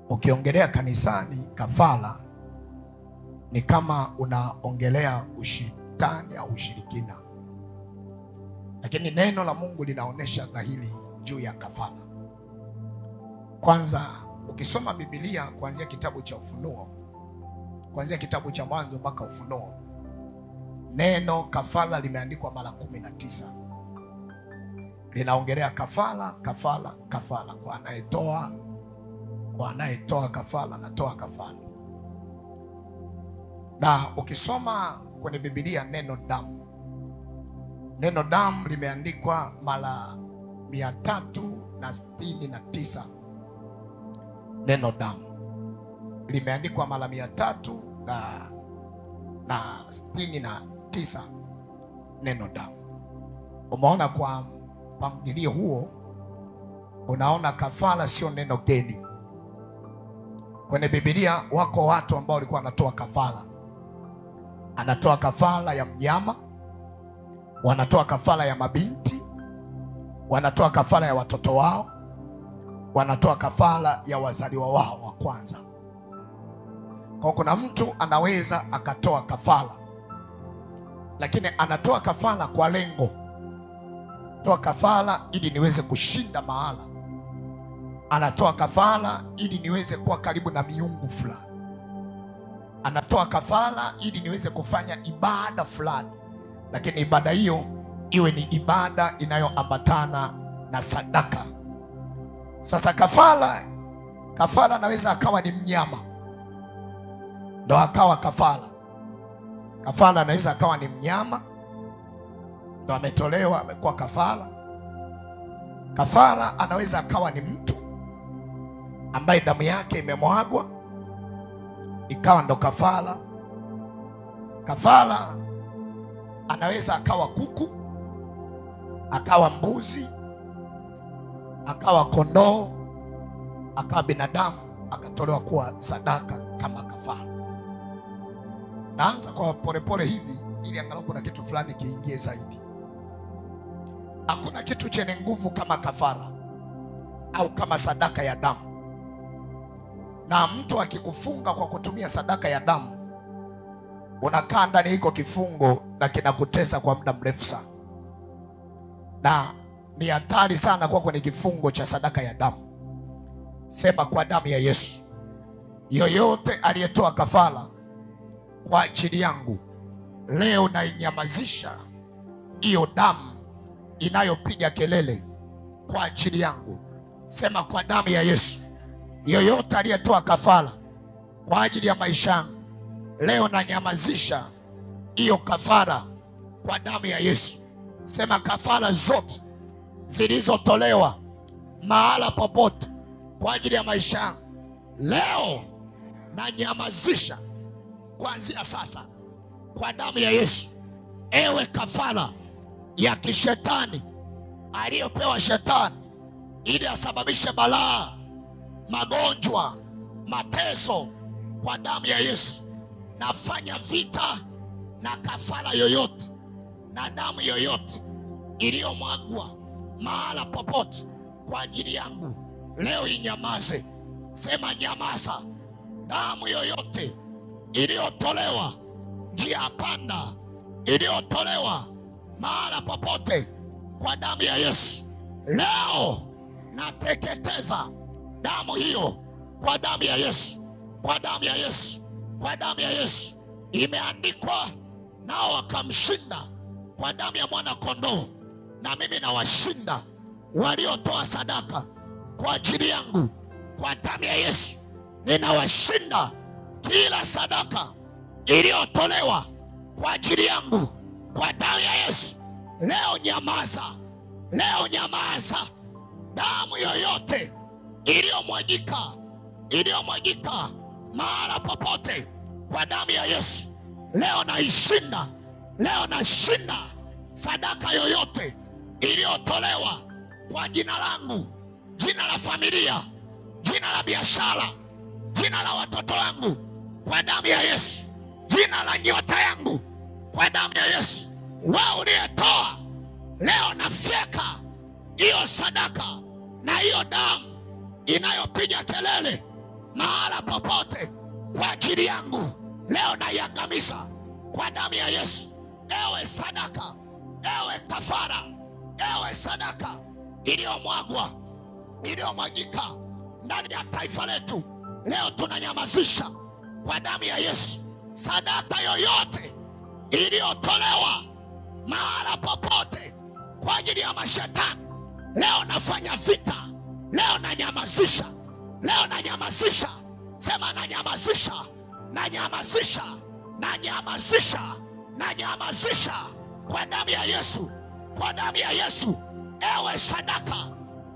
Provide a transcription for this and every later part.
Ukiongelea kanisani kafara ni kama unaongelea ushitani au ushirikina, lakini neno la Mungu linaonesha dhahiri juu ya kafara. Kwanza ukisoma Biblia kuanzia kitabu cha Ufunuo, kuanzia kitabu cha Mwanzo mpaka Ufunuo, neno kafara limeandikwa mara 19. Linaongelea kafara, kafara, kafara, kwa anayetoa kafara, anatoa kafara. Na ukisoma kwenye Biblia neno damu limeandikwa mara 369. Neno damu limeandikwa mara 369 neno damu. Umeona kwa mpangilio huo, unaona kafara sio neno geni. Kwenye Biblia wako watu ambao walikuwa wanatoa kafara. Anatoa kafara ya mnyama, wanatoa kafara ya mabinti, wanatoa kafara ya watoto wao, wanatoa kafara ya wazaliwa wao wa kwanza. Kwa kuna mtu anaweza akatoa kafara, lakini anatoa kafara kwa lengo, toa kafara ili niweze kushinda mahala, anatoa kafara ili niweze kuwa karibu na miungu fulani, anatoa kafara ili niweze kufanya ibada fulani, lakini ibada hiyo iwe ni ibada inayoambatana na sadaka. Sasa kafara anaweza akawa ni mnyama ndo akawa kafara. Kafara anaweza akawa ni mnyama ndo ametolewa, amekuwa kafara. Kafara anaweza akawa ni mtu ambaye damu yake imemwagwa ikawa ndo kafara. Kafara anaweza akawa kuku, akawa mbuzi, akawa kondoo, akawa binadamu akatolewa kuwa sadaka kama kafara. Naanza kwa polepole hivi ili angalau kuna kitu fulani kiingie zaidi. Hakuna kitu chenye nguvu kama kafara au kama sadaka ya damu. Na mtu akikufunga kwa kutumia sadaka ya damu, unakaa ndani hiko kifungo na kinakutesa kwa muda mrefu sana. Na ni hatari sana kwa kwenye kifungo cha sadaka ya damu. Sema kwa damu ya Yesu, yoyote aliyetoa kafara kwa ajili yangu, leo nainyamazisha hiyo damu inayopiga kelele kwa ajili yangu. Sema kwa damu ya Yesu, yoyote aliyetoa kafara kwa ajili ya maisha yangu, leo nanyamazisha hiyo kafara kwa damu ya Yesu. Sema kafara zote zilizotolewa mahala popote kwa ajili ya maisha yangu, leo nanyamazisha kuanzia sasa kwa damu ya Yesu. Ewe kafara ya kishetani aliyopewa shetani ili asababishe balaa, magonjwa, mateso, kwa damu ya Yesu nafanya vita na kafara yoyote na damu yoyote iliyomwagwa mahala popote kwa ajili yangu, leo inyamaze. Sema nyamaza. Damu yoyote iliyotolewa njia panda, iliyotolewa mahala popote kwa damu ya Yesu, leo nateketeza damu hiyo kwa damu ya Yesu, kwa damu ya Yesu, kwa damu ya Yesu. Imeandikwa, nao wakamshinda kwa damu ya mwana kondoo. Na mimi nawashinda waliotoa sadaka kwa ajili yangu kwa damu ya Yesu. Ninawashinda kila sadaka iliyotolewa kwa ajili yangu kwa damu ya Yesu. Leo nyamaza, leo nyamaza. Damu yoyote iliyomwagika mahala popote kwa damu ya Yesu, leo naishinda. Leo nashinda sadaka yoyote iliyotolewa kwa jina langu, jina la familia, jina la biashara, jina la watoto wangu kwa damu ya Yesu, jina la nyota yangu kwa damu ya Yesu. Wewe uliyetoa, leo nafyeka hiyo sadaka na hiyo damu inayopiga kelele mahala popote kwa ajili yangu, leo naiangamiza kwa damu ya Yesu. Ewe sadaka, ewe kafara, ewe sadaka iliyomwagwa, iliyomwagika ndani ya taifa letu, leo tunanyamazisha kwa damu ya Yesu. Sadaka yoyote iliyotolewa mahala popote kwa ajili ya mashetani, leo nafanya vita, leo nanyamazisha, leo nanyamazisha. Sema nanyamazisha, nanyamazisha, nanyamazisha, nanyamazisha kwa damu ya Yesu, kwa damu ya Yesu. Ewe sadaka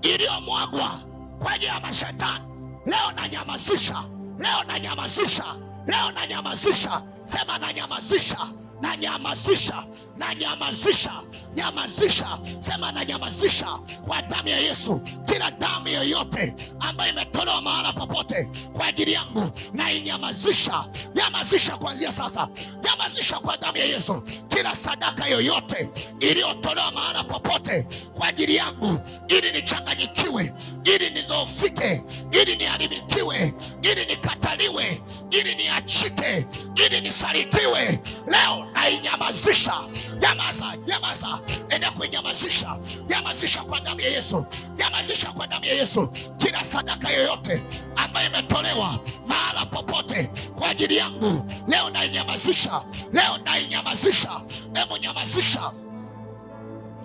iliyomwagwa kwa ajili ya mashetani, leo nanyamazisha, leo nanyamazisha, leo nanyamazisha. Sema nanyamazisha, nanyamazisha, nanyamazisha, nyamazisha. Sema nanyamazisha kwa damu ya Yesu. Kila damu yoyote ambayo imetolewa mahala popote kwa ajili yangu, na inyamazisha, nyamazisha kuanzia sasa, nyamazisha kwa damu ya Yesu. Kila sadaka yoyote iliyotolewa mahala popote kwa ajili yangu, ili nichanganyikiwe, ili nidhoofike, ili niharibikiwe, ili nikataliwe, ili niachike, ili nisalitiwe, leo nainyamazisha. Nyamaza, nyamaza, enda kuinyamazisha. Nyamazisha kwa damu ya Yesu, nyamazisha kwa damu ya Yesu. Kila sadaka yoyote ambayo imetolewa mahala popote kwa ajili yangu, leo nainyamazisha, leo nainyamazisha. Hebu nyamazisha.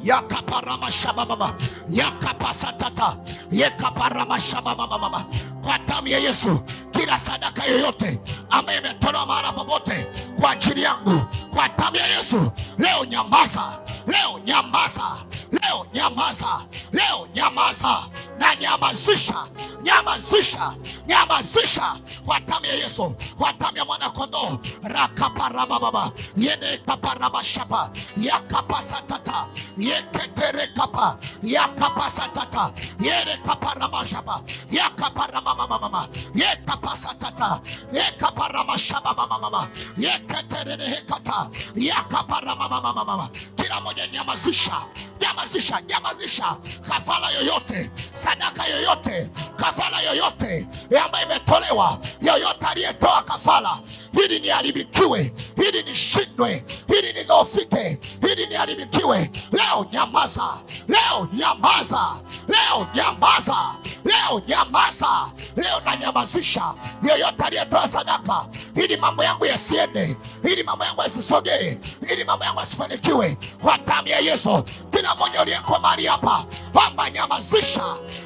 Yakaparama shababa, yakapasatata, yakaparama shababa, kwa damu ya Yesu. Kila sadaka yoyote ambayo imetolewa mahala popote kwa ajili yangu, kwa damu ya Yesu, leo nyamaza, leo nyamaza, leo nyamaza, leo nyamaza, na nyamazisha, nyamazisha, nyamazisha kwa damu ya Yesu, kwa damu ya mwana kondoo. Rakaparama baba, yene kaparama shaba, yakapasatata, yeketere kapa, yakapasatata, yene kaparama shaba, yakaparama mama, yekapasatata, yekaparama shaba mama, yeketere hekata, yakaparama mama. Kila moja nyamazisha, nyamazisha, nyamazisha. Kafara yoyote, sadaka yoyote, kafara yoyote ambayo imetolewa, yoyote aliyetoa kafara ili niharibikiwe, ili nishindwe, ili nidhoofike, ili niharibikiwe, leo nyamaza, leo nyamaza, leo nyamaza, leo nyamaza. Leo nanyamazisha yoyote aliyetoa sadaka ili mambo yangu yasiende, ili mambo yangu yasisogee, ili mambo yangu yasifanikiwe, kwa damu ya Yesu. Kila mmoja aliyeko mahali hapa, amba nyamazisha,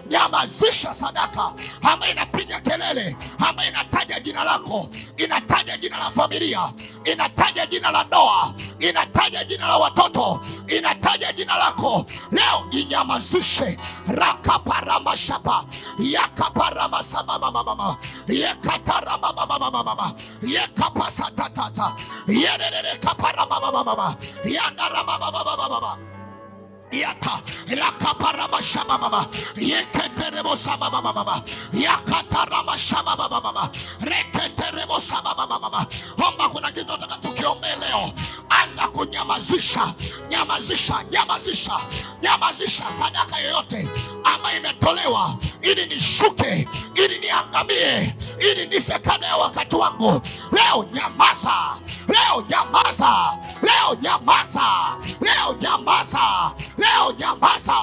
nyamazisha sadaka ambayo inapiga kelele, ambayo inataja jina lako, inataja jina la familia, inataja jina la ndoa, inataja jina la watoto, inataja jina lako, leo inyamazishe. Rakaparama shapa, yakaparama sababa mama, yekatarama mama, yekapasatata, yerere kaparama mama, yandarama baba. Yata rakaparama shaba mama, yeketerebo saba mama, yakatarama shaba mama, reketerebo saba mama. Omba kuna kitu nataka tukiombe leo. Anza kunyamazisha, nyamazisha, nyamazisha, nyamazisha sadaka yoyote ambayo imetolewa ili nishuke, ili niangamie, ili nife kabla ya wakati wangu. Leo nyamaza, leo nyamaza, leo nyamaza, leo nyamaza, leo nyamaza,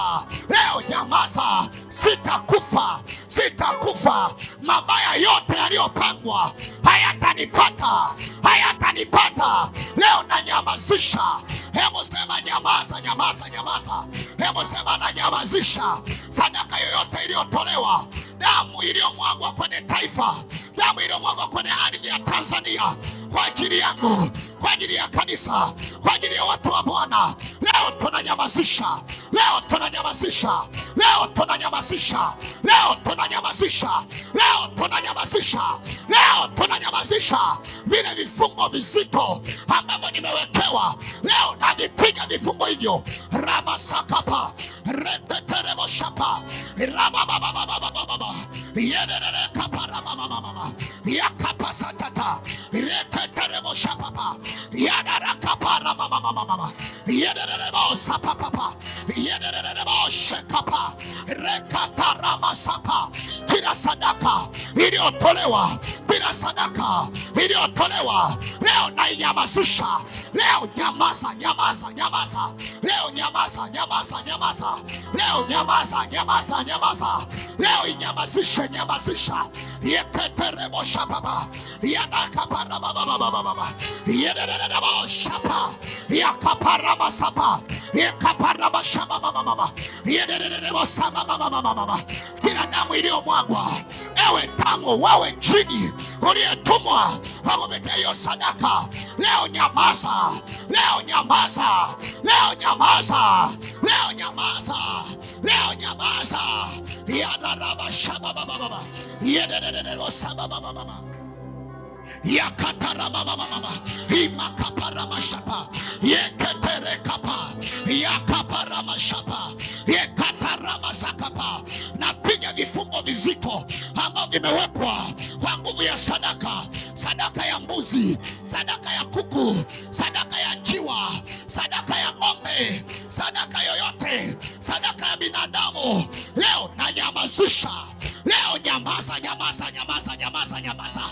leo nyamaza. Sitakufa, sitakufa. Mabaya yote yaliyopangwa hayatanipata, hayatanipata. Leo nanyamazisha. Hebu sema nyamaza, nyamaza, nyamaza. Hebu sema nanyamazisha sadaka yoyote iliyotolewa, damu iliyomwagwa kwenye taifa, damu iliyomwagwa kwenye ardhi ya Tanzania kwa ajili yangu, kwa ajili ya kanisa, kwa ajili ya watu wa Bwana. Leo tunanyamazisha, leo tunanyamazisha, leo tunanyamazisha, leo tunanyamazisha, leo tunanyamazisha, leo tunanyamazisha vile vifungo vizito ambavyo nimewekewa. Leo navipiga vifungo hivyo. Raba sakapa, repeteremo shapa, raba baba, yerere kapara mama, yakapasatata, repeteremo shapa, yadara kapara mama, yerere sapapa, yerere shekapa, rekatarama sapa. Kila sadaka iliyotolewa bila sadaka iliyotolewa leo nainyamazisha. Leo nyamaza, nyamaza, nyamaza. Leo nyamaza, nyamaza, nyamaza. Leo nyamaza, nyamaza, nyamaza. Leo inyamazishe, nyamazisha. Yeketerebo shababa. Yanakapara baba baba baba. Yederebo shaba. Yakaparama saba. Yakaparama shaba baba baba. Yederebo saba baba baba baba. Kila damu iliyomwagwa, ewe damu wawe chini uliyetumwa wakuletea hiyo sadaka, leo nyamaza, leo nyamaza, leo nyamaza, leo nyamaza, leo nyamaza. Yadaraba shaba baba baba. Yederebo saba baba baba. Yakatarama mama imakapara shapa yeketere kapa yakapara shapa yekatarama sakapa. Napiga vifungo vizito ambavyo vimewekwa kwa nguvu ya sadaka, sadaka ya mbuzi, sadaka ya kuku, sadaka ya njiwa, sadaka ya ng'ombe, sadaka yoyote, sadaka ya binadamu. Leo nanyamazisha. Leo nyamaza, nyamaza, nyamaza, nyamaza, nyamaza.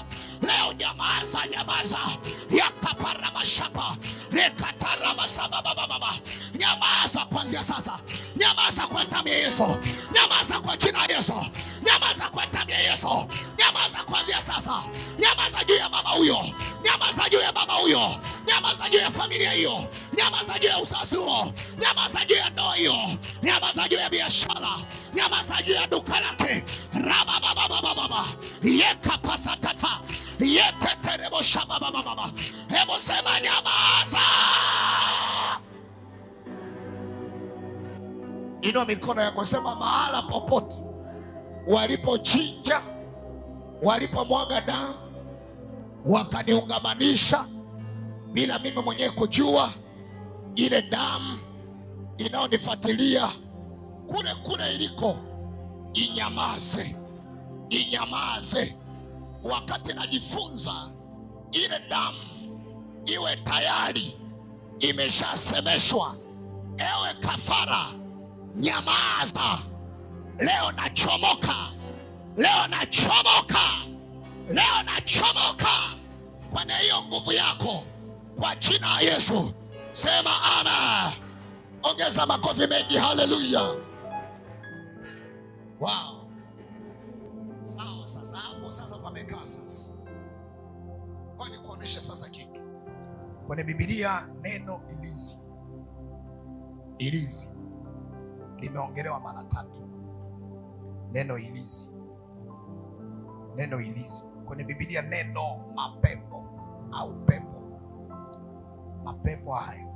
Leo nyamaza, nyamaza. Yakaparama shapa rekatarama sababa baba. Nyamaza kuanzia sasa. Nyamaza kwa damu ya Yesu. Nyamaza kwa jina la Yesu. Nyamaza kwa damu ya Yesu. Nyamaza kuanzia sasa. Nyamaza juu ya mama huyo. Nyamaza juu ya baba huyo. Nyamaza juu ya familia hiyo. Nyamaza juu ya uzazi huo. Nyamaza juu ya ndoa hiyo. Nyamaza juu ya biashara. Nyamaza juu ya duka lake. Raba baba baba baba. Yeka pasatata. Yeka terebo shaba baba baba. Hebu sema nyamaza. Inua mikono yako, sema mahala popote walipochinja, walipomwaga damu, wakaniungamanisha bila mimi mwenyewe kujua, ile damu inaonifuatilia kule kule iliko, inyamaze, inyamaze. Wakati najifunza, ile damu iwe tayari imeshasemeshwa. Ewe kafara, nyamaza. Leo nachomoka, leo nachomoka, leo nachomoka kwenye hiyo nguvu yako kwa jina la Yesu. Sema amen. Ongeza makofi mengi. Haleluya. Wow. Sawa, sasa hapo sasa pamekaa sasa. Kwa ni kuonesha sasa kitu. Kwenye Biblia neno ilizi, ilizi limeongelewa mara 3. Neno ilizi, neno ilizi kwenye Biblia. Neno mapepo au pepo, mapepo hayo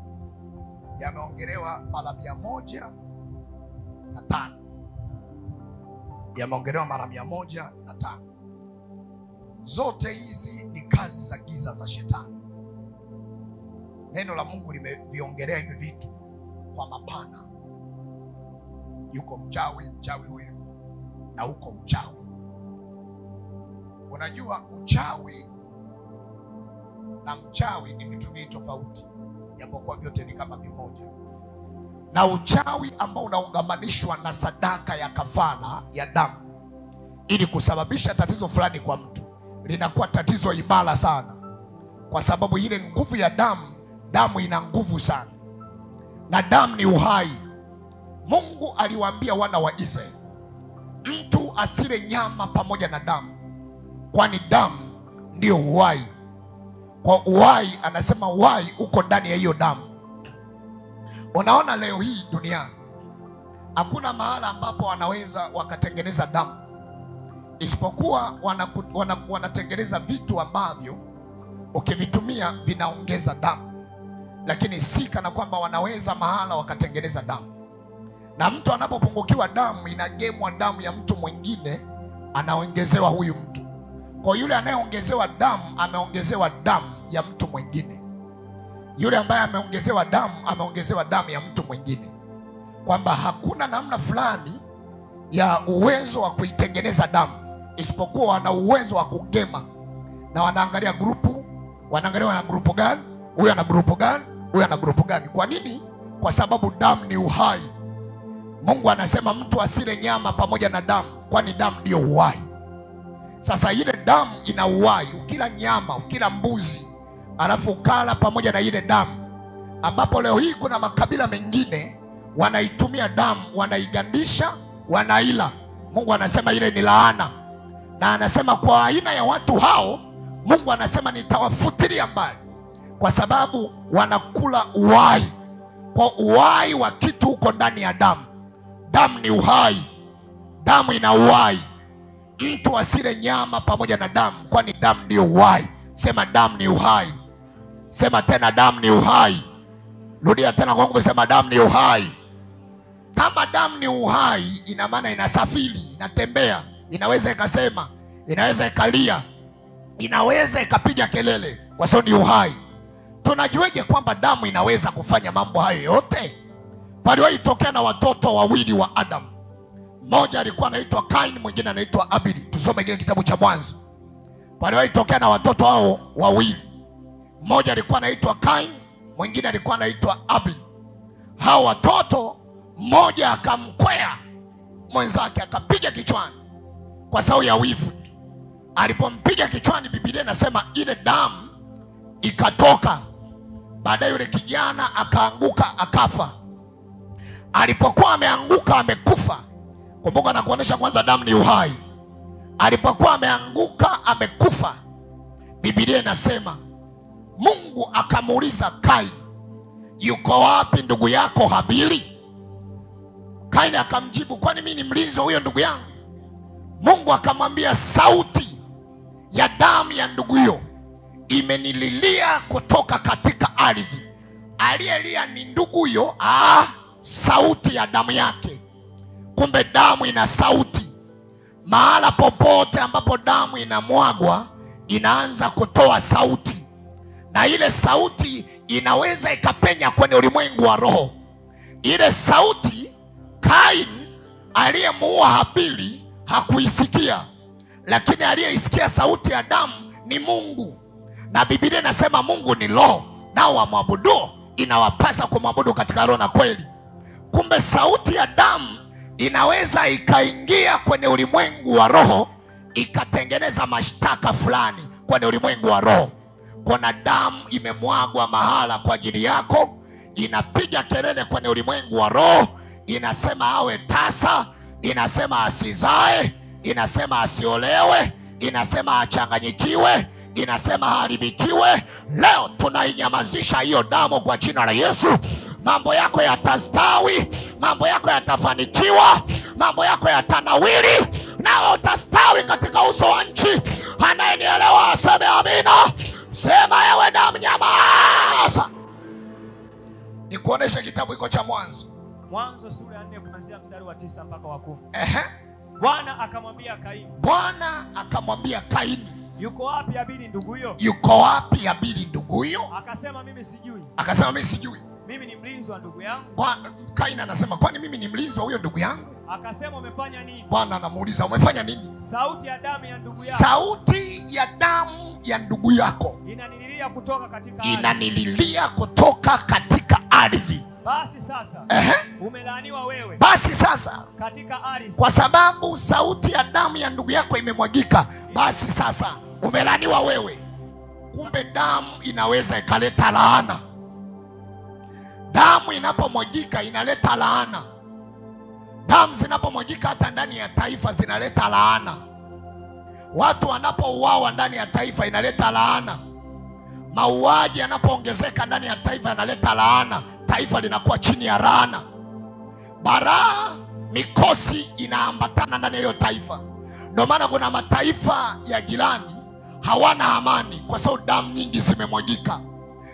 yameongelewa mara 105. Yameongelewa mara 105. Zote hizi ni kazi za giza za shetani. Neno la Mungu limeviongelea hivi vitu kwa mapana. Yuko mchawi, mchawi huyu, na uko uchawi. Unajua uchawi na mchawi ni vitu viwili tofauti, japokuwa vyote ni kama vimoja. Na uchawi ambao unaungamanishwa na sadaka ya kafara ya damu ili kusababisha tatizo fulani kwa mtu, linakuwa tatizo imara sana, kwa sababu ile nguvu ya damu, damu ina nguvu sana, na damu ni uhai. Mungu aliwaambia wana wa Israeli, mtu asile nyama pamoja na damu, kwani damu ndio uhai. Kwa uhai, anasema uhai uko ndani ya hiyo damu. Unaona leo hii duniani hakuna mahala ambapo wanaweza wakatengeneza damu, isipokuwa wanatengeneza vitu ambavyo ukivitumia vinaongeza damu, lakini si kana kwamba wanaweza mahala wakatengeneza damu. Na mtu anapopungukiwa damu, inagemwa damu ya mtu mwingine, anaongezewa huyu mtu. Kwa yule anayeongezewa damu, ameongezewa damu ya mtu mwingine. Yule ambaye ameongezewa damu, ameongezewa damu ya mtu mwingine, kwamba hakuna namna fulani ya uwezo wa kuitengeneza damu, isipokuwa wana uwezo wa kugema. Na wanaangalia grupu, wanaangalia wana grupu gani, huyu ana grupu gani, huyu ana grupu gani. Kwa nini? Kwa sababu damu ni uhai. Mungu anasema mtu asile nyama pamoja na damu, kwani damu ndio uhai. Sasa ile damu ina uhai. Ukila nyama, ukila mbuzi, alafu ukala pamoja na ile damu, ambapo leo hii kuna makabila mengine wanaitumia damu, wanaigandisha, wanaila. Mungu anasema ile ni laana, na anasema kwa aina ya watu hao Mungu anasema nitawafutilia mbali, kwa sababu wanakula uhai. Kwa uhai wa kitu huko ndani ya damu. Damu ni uhai, damu ina uhai. Mtu asile nyama pamoja na damu, kwani damu ndio uhai. Sema damu ni uhai. Sema tena damu ni uhai. Rudia tena kwa nguvu, sema damu ni uhai. Kama damu ni uhai, ina maana inasafiri, inatembea, inaweza ikasema, inaweza ikalia, inaweza ikapiga kelele, kwa sababu ni uhai. Tunajueje kwamba damu inaweza kufanya mambo hayo yote? Paliwahi tokea na watoto wawili wa Adam. Mmoja alikuwa anaitwa Kain, mwingine anaitwa Abili. Tusome kile kitabu cha Mwanzo. Paliwahi tokea na watoto hao wawili. Mmoja alikuwa anaitwa Kain, mwingine alikuwa anaitwa Abili. Hao watoto, mmoja akamkwea mwenzake, akapiga kichwani kwa sababu ya wivu. Alipompiga kichwani, Biblia inasema ile damu ikatoka. Baadaye yule kijana akaanguka, akafa. Alipokuwa ameanguka, amekufa. Kumbuka na kuonesha kwanza damu ni uhai. Alipokuwa ameanguka, amekufa, Biblia inasema Mungu akamuuliza Kain, yuko wapi ndugu yako Habili? Kain akamjibu, kwani mimi ni mlinzi wa huyo ndugu yangu? Mungu akamwambia, sauti ya damu ya ndugu huyo imenililia kutoka katika ardhi. Aliyelia ni ndugu huyo, sauti ya damu yake. Kumbe damu ina sauti. Mahala popote ambapo damu inamwagwa, inaanza kutoa sauti, na ile sauti inaweza ikapenya kwenye ulimwengu wa roho. Ile sauti Kain aliyemuua Habili hakuisikia, lakini aliyeisikia sauti ya damu ni Mungu. Na Biblia inasema Mungu ni roho, nao wamwabuduo inawapasa kumwabudu katika roho na kweli. Kumbe sauti ya damu inaweza ikaingia kwenye ulimwengu wa roho, ikatengeneza mashtaka fulani kwenye ulimwengu wa roho. Kuna damu imemwagwa mahala kwa ajili yako, inapiga kelele kwenye ulimwengu wa roho, inasema awe tasa, inasema asizae, inasema asiolewe, inasema achanganyikiwe, inasema haribikiwe. Leo tunainyamazisha hiyo damu kwa jina la Yesu. Mambo yako yatastawi, mambo yako yatafanikiwa, mambo yako yatanawili, nawe utastawi katika uso wa nchi. Anayenielewa aseme amina. Sema ewe damu nyamaza. Nikuoneshe kitabu iko cha Mwanzo. Mwanzo sura ya 4 kuanzia mstari wa 9 mpaka wa 10. Bwana akamwambia Kaini, yuko wapi Habili ndugu huyo? Yuko wapi Habili ndugu huyo? Akasema mimi sijui. Mimi ni mlinzi wa ndugu yangu. Bwana Kaini anasema, kwani mimi ni mlinzi wa huyo ndugu yangu? Akasema umefanya nini? Bwana anamuuliza, umefanya nini? Sauti ya damu ya ndugu yako. Sauti ya damu ya ndugu yako inanililia kutoka katika ardhi. Inanililia kutoka katika ardhi. Basi sasa umelaaniwa wewe. Basi sasa katika ardhi, kwa sababu sauti ya damu ya ndugu yako imemwagika, basi sasa umelaaniwa wewe. Kumbe damu inaweza ikaleta laana. Damu inapomwagika inaleta laana. Damu zinapomwagika hata ndani ya taifa zinaleta laana. Watu wanapouawa ndani ya taifa inaleta laana. Mauaji yanapoongezeka ndani ya taifa yanaleta laana. Taifa linakuwa chini ya laana. Baraa, mikosi inaambatana ndani ya hilo taifa. Ndio maana kuna mataifa ya jirani hawana amani, kwa sababu damu nyingi zimemwagika.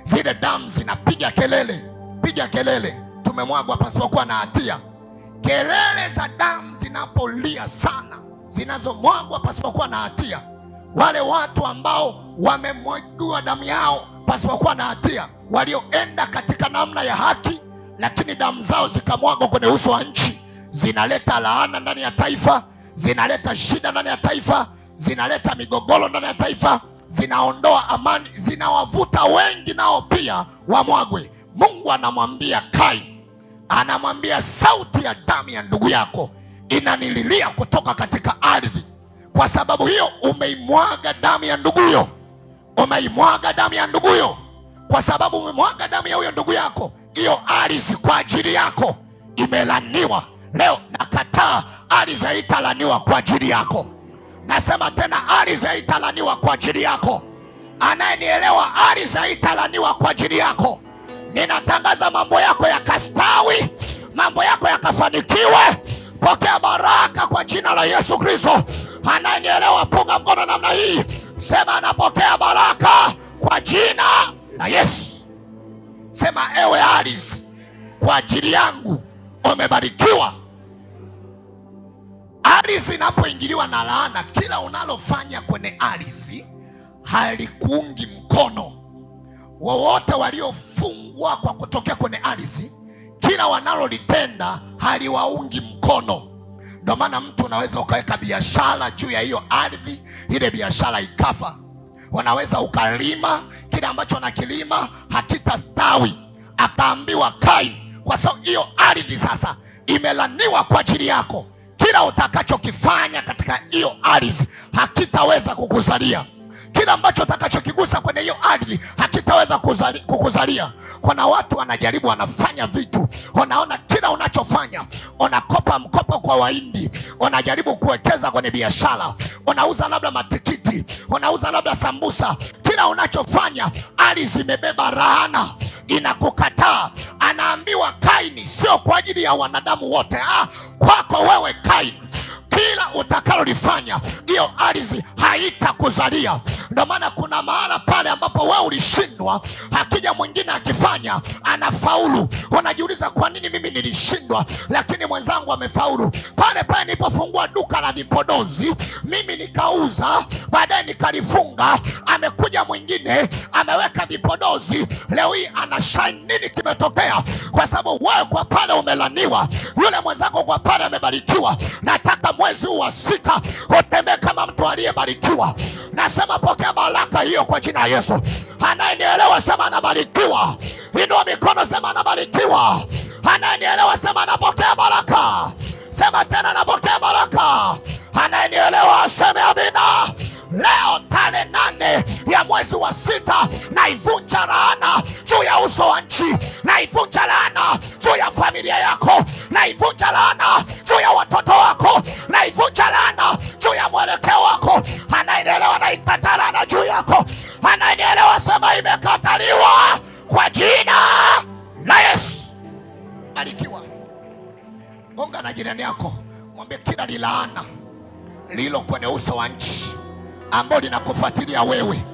Zile damu zinapiga kelele, piga kelele, tumemwagwa pasipokuwa na hatia. Kelele za damu zinapolia sana, zinazomwagwa pasipokuwa na hatia, wale watu ambao wamemwagiwa damu yao pasipokuwa na hatia, walioenda katika namna ya haki, lakini damu zao zikamwagwa kwenye uso wa nchi, zinaleta laana ndani ya taifa, zinaleta shida ndani ya taifa, zinaleta migogoro ndani ya taifa, zinaondoa amani, zinawavuta wengi nao pia wamwagwe. Mungu anamwambia Kain, anamwambia sauti ya damu ya ndugu yako inanililia kutoka katika ardhi. Kwa sababu hiyo umeimwaga damu ya nduguyo, umeimwaga damu ya nduguyo. Kwa sababu umemwaga damu ya huyo ndugu yako, hiyo ardhi kwa ajili yako imelaniwa. Leo nakataa ardhi haitalaniwa kwa ajili yako. Nasema tena, ardhi haitalaniwa kwa ajili yako. Anayenielewa, ardhi haitalaniwa kwa ajili yako. Ninatangaza mambo yako yakastawi, mambo yako yakafanikiwe. Pokea baraka kwa jina la Yesu Kristo. Anayenielewa punga mkono namna hii, sema anapokea baraka kwa jina la Yesu. Sema, ewe ardhi, kwa ajili yangu umebarikiwa. Ardhi inapoingiliwa na laana, kila unalofanya kwenye ardhi halikuungi mkono. Wowote waliofungwa kwa kutokea kwenye ardhi, kila wanalolitenda haliwaungi mkono. Ndio maana mtu unaweza ukaweka biashara juu ya hiyo ardhi, ile biashara ikafa. Unaweza ukalima, kile ambacho nakilima hakitastawi, akaambiwa Kaini, kwa sababu hiyo ardhi sasa imelaniwa kwa ajili yako. Kila utakachokifanya katika hiyo ardhi hakitaweza kukuzalia. Kila ambacho utakachokigusa kwenye hiyo ardhi hakitaweza kukuzalia. Kuna watu wanajaribu, wanafanya vitu, unaona kila unachofanya, unakopa mkopo kwa Wahindi, unajaribu kuwekeza kwenye biashara, unauza labda matikiti, unauza labda sambusa. Kila unachofanya, ardhi imebeba laana, inakukataa. Anaambiwa Kaini, sio kwa ajili ya wanadamu wote, kwako wewe Kaini. Kila utakalolifanya, hiyo ardhi haitakuzalia. Ndio maana kuna mahala pale ambapo wewe ulishindwa, akija mwingine akifanya anafaulu. Unajiuliza, kwa nini mimi nilishindwa lakini mwenzangu amefaulu? Pale pale nilipofungua duka la vipodozi, mimi nikauza, baadaye nikalifunga, amekuja mwingine ameweka vipodozi, leo hii anashine. Nini kimetokea? Kwa sababu wewe kwa pale umelaniwa, yule mwenzako kwa pale amebarikiwa. Nataka mwezi wa 6 utembee kama mtu aliyebarikiwa. Nasema pokea baraka hiyo kwa jina la Yesu. Anayenielewa sema anabarikiwa. Inua mikono, sema anabarikiwa. Anayenielewa sema anapokea baraka. Sema tena, anapokea baraka. Anayenielewa aseme amina. Leo tarehe 8 ya mwezi wa 6, naivunja laana juu ya uso wa nchi, naivunja laana juu ya familia yako, naivunja laana juu ya watoto wako, naivunja laana juu ya mwelekeo wako. Anayenielewa naikataa laana juu yako. Anayenielewa sema imekataliwa kwa jina la Yesu. Barikiwa. Gonga na jirani yako, mwambie kila laana lilo kwenye uso wa nchi ambao linakufuatilia wewe,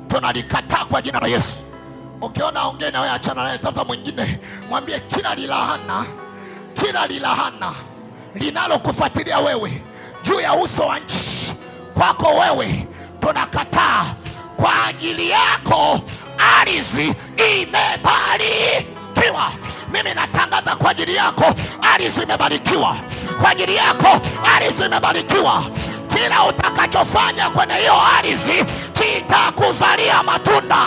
tunalikataa kwa jina la Yesu. Ukiona ongea na wewe, achana naye, tafuta mwingine. Mwambie kila lilahana linalokufuatilia wewe juu ya uso wa nchi, kwako wewe tunakataa. Kwa ajili yako ardhi imebarikiwa. Mimi natangaza kwa ajili yako ardhi imebarikiwa. Kwa ajili yako ardhi imebarikiwa. Kila utakachofanya kwenye hiyo ardhi kitakuzalia matunda.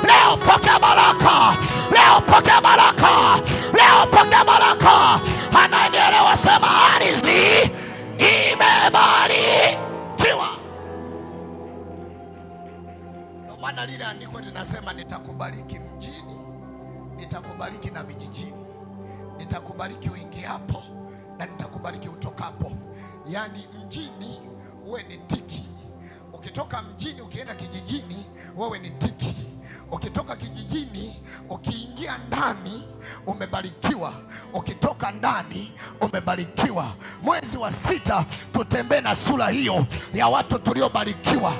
Leo pokea baraka. Leo pokea baraka. Leo pokea baraka. Ananielewa sema ardhi imebarikiwa. Ndio maana lile andiko linasema nitakubariki mjini, nitakubariki na vijijini, nitakubariki uingiapo na nitakubariki utokapo. Yani mjini wewe ni tiki, ukitoka mjini ukienda kijijini wewe ni tiki, ukitoka kijijini ukiingia ndani umebarikiwa, ukitoka ndani umebarikiwa. Mwezi wa 6 tutembee na sura hiyo ya watu tuliobarikiwa.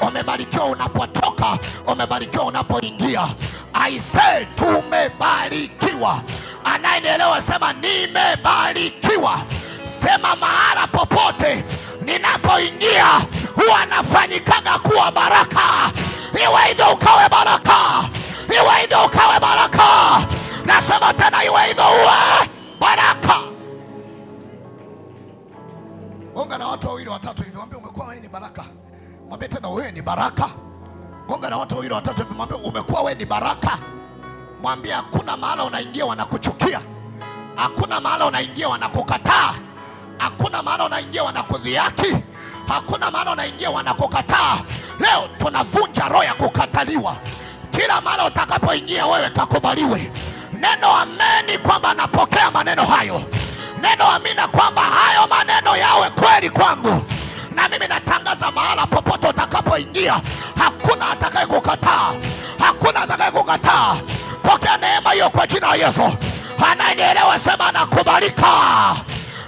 Umebarikiwa unapotoka, umebarikiwa unapoingia. I say tumebarikiwa. Anayenielewa sema nimebarikiwa. Sema mahala popote ninapoingia huwa nafanyikaga kuwa baraka. Iwe hivyo ukawe baraka. Iwe hivyo ukawe baraka. Nasema tena iwe hivyo uwe baraka. Gonga na watu 2 3 hivi, mwambie umekuwa wewe ni baraka. Mwambie tena wewe ni baraka. Gonga na watu 2 3 hivi, mwambie umekuwa wewe ni baraka. Mwambie hakuna mahala unaingia wanakuchukia. Hakuna mahala unaingia wanakukataa. Hakuna mahala unaingia wanakudhihaki. Hakuna maana unaingia wanakukataa. Leo tunavunja roho ya kukataliwa. Kila mara utakapoingia wewe kakubaliwe. Neno ameni kwamba napokea maneno hayo. Neno amina kwamba hayo maneno yawe kweli kwangu. Na mimi natangaza mahala popote utakapoingia, hakuna atakaye kukataa. Hakuna atakaye kukataa. Pokea neema hiyo kwa jina la Yesu. Ananielewa sema nakubalika.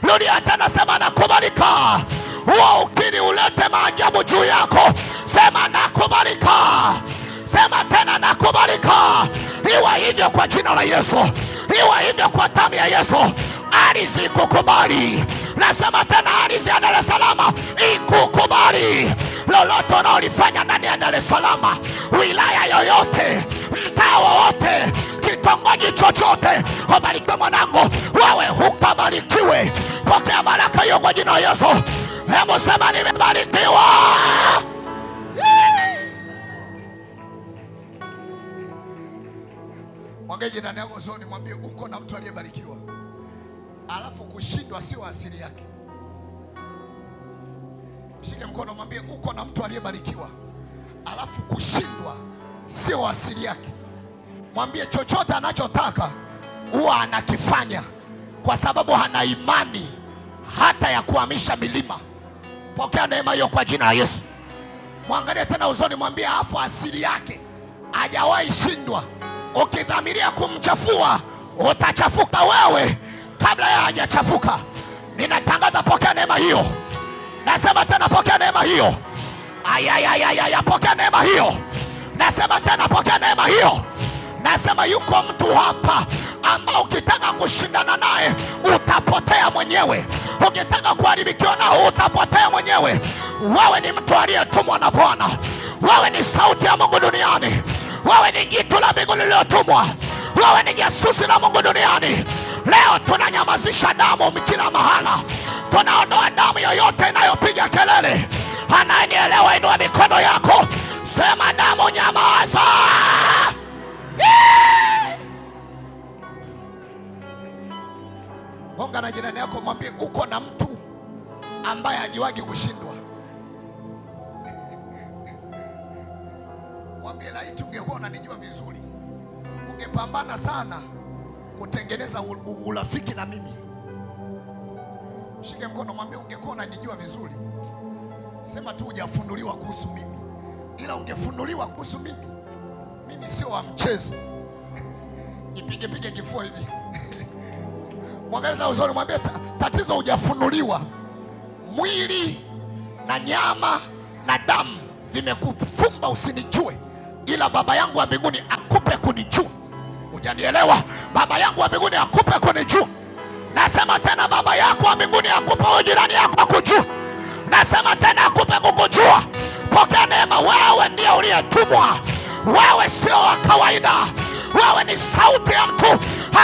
Rudia tena sema nakubalika. Huo ukiri ulete maajabu juu yako. Sema nakubalika. Sema tena nakubalika. Iwe hivyo kwa jina la Yesu. Iwe hivyo kwa damu ya Yesu. Ardhi kukubali. Nasema tena ardhi ya Dar es Salaam ikukubali. Lolote unaolifanya ndani ya Dar es Salaam, wilaya yoyote, mtaa wowote, kitongoji chochote, ubarikiwe mwanangu, wewe hukabarikiwe. Pokea baraka hiyo kwa jina la Yesu. Hebu sema nimebarikiwa. Mwangalie jirani yako usoni, mwambie uko na mtu aliyebarikiwa. Alafu kushindwa sio asili yake. Shike mkono mwambie uko na mtu aliyebarikiwa. Alafu kushindwa sio asili yake. Mwambie chochote anachotaka huwa anakifanya kwa sababu hana imani hata ya kuhamisha milima. Pokea neema hiyo kwa jina la Yesu. Mwangalie tena usoni, mwambie afu asili yake hajawahi shindwa. Ukidhamiria kumchafua utachafuka wewe kabla ya hajachafuka. Ninatangaza pokea neema hiyo. Nasema tena pokea neema hiyo. Ayayayaya, pokea neema hiyo. Nasema tena pokea neema hiyo. Nasema yuko mtu hapa ambao ukitaka kushindana naye utapotea mwenyewe. Ukitaka kuharibikiwa nao utapotea mwenyewe. Wewe ni mtu aliyetumwa na Bwana. Wewe ni sauti ya Mungu duniani. Wewe ni jitu la mbingu lililotumwa. Wewe ni jasusi la Mungu duniani. Leo tunanyamazisha damu kila mahala. Tunaondoa damu yoyote inayopiga kelele. Ananielewa, inua mikono yako. Sema damu nyamaza. Gonga na jirani yako mwambie uko na mtu ambaye hajiwagi kushindwa. Mwambie laiti ungekuwa unanijua vizuri, ungepambana sana kutengeneza urafiki na mimi. Shike mkono mwambie ungekuwa unanijua vizuri. Sema tu hujafunuliwa kuhusu mimi. Ila ungefunuliwa kuhusu mimi, mimi sio wa mchezo. Jipige kifua hivi. Mwangalie na uzuri mwambie tatizo hujafunuliwa. Mwili na nyama na damu vimekufumba usinijue, ila baba yangu wa mbinguni akupe kunijua. Hujanielewa? Baba yangu wa mbinguni akupe kunijua. Nasema tena baba yako wa mbinguni akupe jirani yako akujua. Nasema tena akupe kukujua. Pokea neema. Wewe ndiye uliyetumwa. Wewe sio wa kawaida. Wewe ni sauti ya mtu